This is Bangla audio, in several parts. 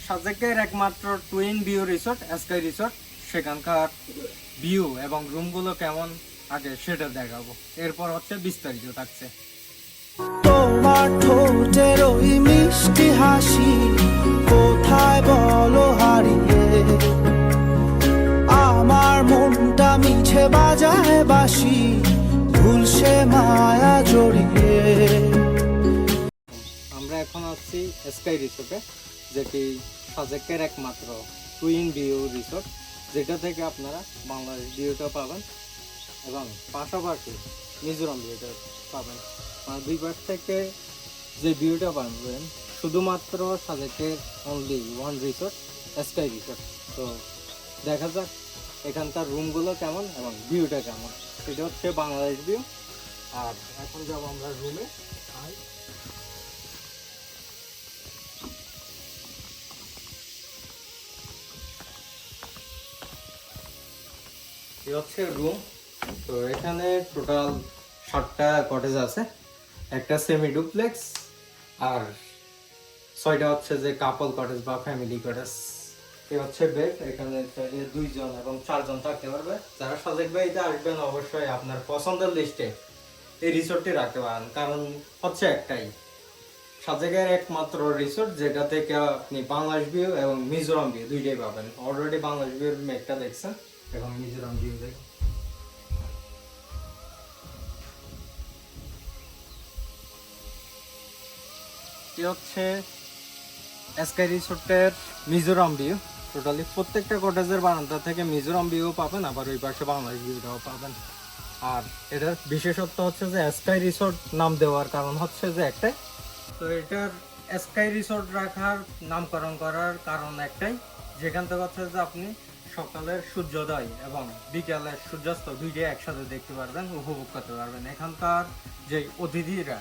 সাজেকের একমাত্র twin view resort sky resort, সেখানকার ভিউ এবং রুমগুলো কেমন আগে সেটা দেখাবো, এরপর হচ্ছে বিস্তারিত থাকছে। তোমার ঠোঁটের ওই মিষ্টি হাসি কোথায় বলো হারিয়ে, আমার মনটা মিছে বাজায় বাঁশি ভুলসে মায়া জড়িয়ে। আমরা এখন আছি স্কাই রিসোর্টে, যেটি সাজেকের একমাত্র টুইন ভিউ রিসোর্ট, যেটা থেকে আপনারা বাংলাদেশ ভিউটা পাবেন এবং পাশাপাশি মিজোরাম ভিউটা পাবেন। মানে দুই পাশ থেকে যে ভিউটা পাবেন শুধুমাত্র সাজেকের only one resort sky resort. তো দেখা যাক এখানকার রুমগুলো কেমন এবং ভিউটা কেমন। এটা হচ্ছে বাংলাদেশ ভিউ। আর এখন যাব আমরা রুমে। এই হচ্ছে রুম। তো এখানে টোটাল 7টা কটেজ আছে, একটা সেমি ডুপ্লেক্স আর 6টা হচ্ছে যে কাপল কটেজ বা ফ্যামিলি কটেজ। এই হচ্ছে বেড, এখানে 2জন এবং 4জন থাকতে পারবে। যারা সাজেক বাড়িতে আসবেন অবশ্যই আপনার পছন্দের লিস্টে এই রিসোর্টটি রাখতে পারেন, কারণ হচ্ছে একটাই সাজেকের একমাত্র রিসোর্ট যেটা থেকে আপনি বাংলাদেশ ভিউ এবং মিজোরাম ভিউ দুইটাই পাবেন। অলরেডি বাংলাদেশ ভিউর মেঘটা দেখছেন, এখন মিজোরাম ভিউ দেখেন। হচ্ছে স্কাই রিসোর্টের মিজোরাম ভিউ। টোটালি প্রত্যেকটা কটেজের বারান্দা থেকে মিজোরাম ভিউ পাবেন, আবার ওই পাশে বাংলাদেশ ভিউটাও পাবেন। আর এটার বিশেষত্ব হচ্ছে যে স্কাই রিসোর্ট নাম দেওয়ার কারণ হচ্ছে যে একটাই, তো এটার স্কাই রিসোর্ট রাখার নামকরণ করার কারণ একটাই, যেখান থেকে হচ্ছে যে আপনি সকালের সূর্যোদয় এবং বিকালের সূর্যাস্ত দুইটাই একসাথে দেখতে পারবেন, উপভোগ করতে পারবেন। এখানকার যে অতিথিরা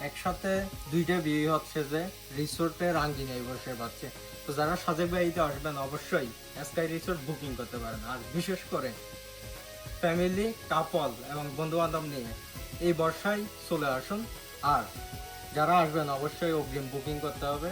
একসাথে দুইটা বিয়ে হচ্ছে যে রিসোর্টের আঙ্গিনায় বসে পাচ্ছে। তো যারা সাজেক বাড়িতে আসবেন অবশ্যই স্কাই রিসোর্ট বুকিং করতে পারেন। আর বিশেষ করে ফ্যামিলি, কাপল এবং বন্ধু বান্ধব নিয়ে এই বর্ষায় চলে আসুন। আর যারা আসবেন অবশ্যই অগ্রিম বুকিং করতে হবে।